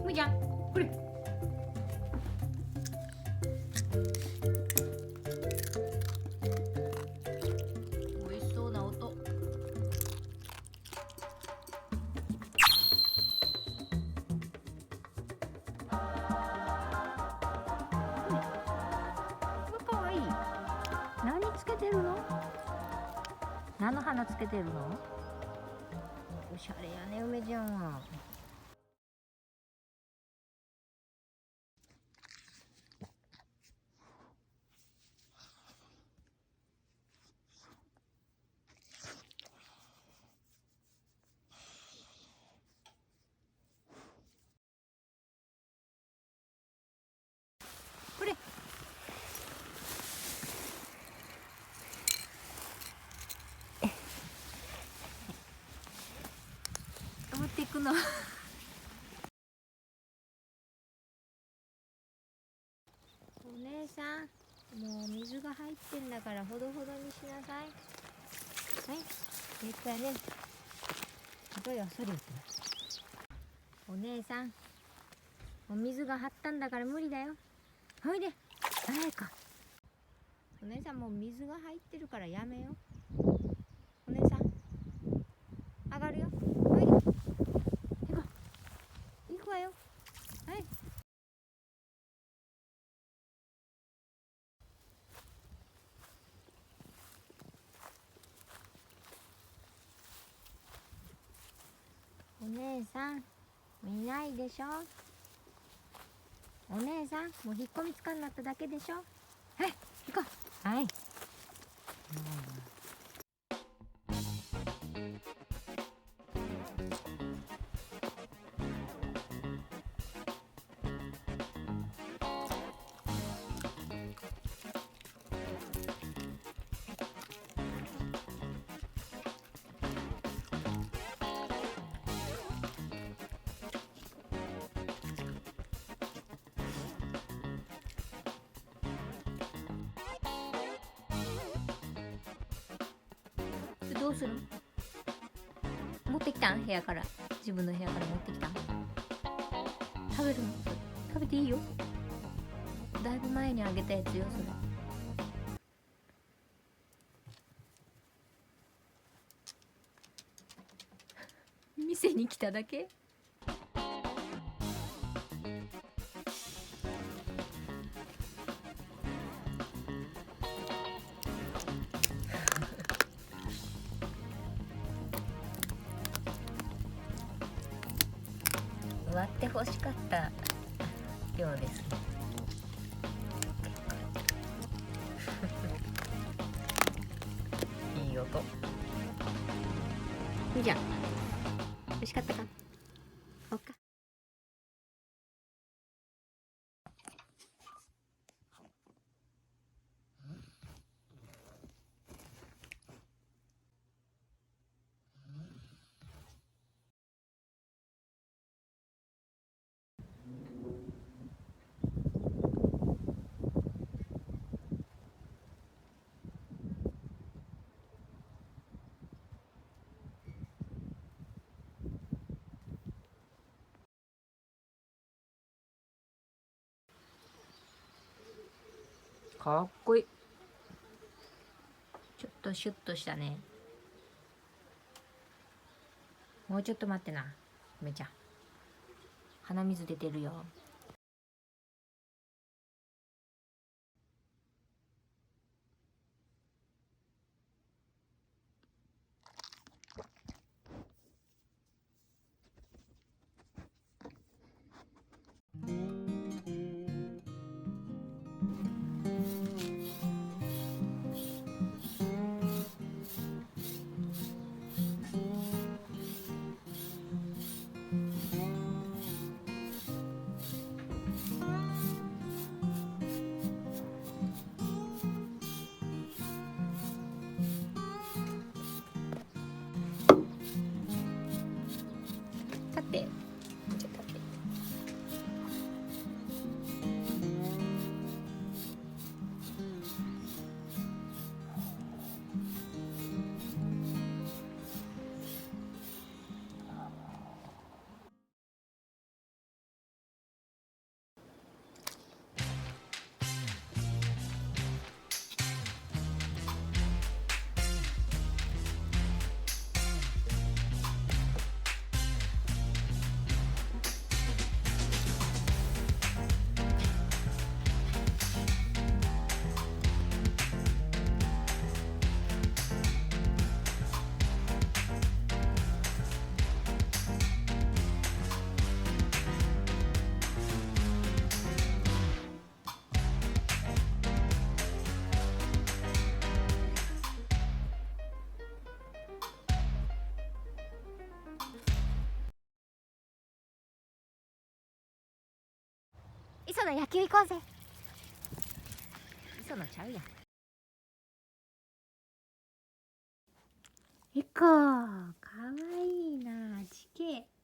むいちゃん、これ。美味しそうな音。かわいい。何つけてるの？何の花つけてるの？おしゃれやね、梅ちゃんは。これ。持っていくの。お姉さん、もう水が入ってんだからほどほどにしなさい。はい、ね。どうよ、それ言ってます。お姉さん、お水が張ったんだから無理だよ。ほいで、早く。お姉さん、もう水が入ってるからやめよ。お姉さん、上がるよ。ほいで、行こう。行くわよ。はい。お姉さん、見ないでしょ。お姉さん、もう引っ込みつかんなっただけでしょ。はい、行こう。はい。どうする？持ってきたん？部屋から。自分の部屋から持ってきたん？食べるの？食べていいよ。だいぶ前にあげたやつよ、それ。店に来ただけ？割って欲しかったようですね。いい音。いいじゃん。美味しかったか？おっか。かっこいい。ちょっとシュッとしたね。もうちょっと待ってな、めちゃん。鼻水出てるよ。磯野野球行こうぜ。磯野ちゃうやん。エコーかわいいな。地形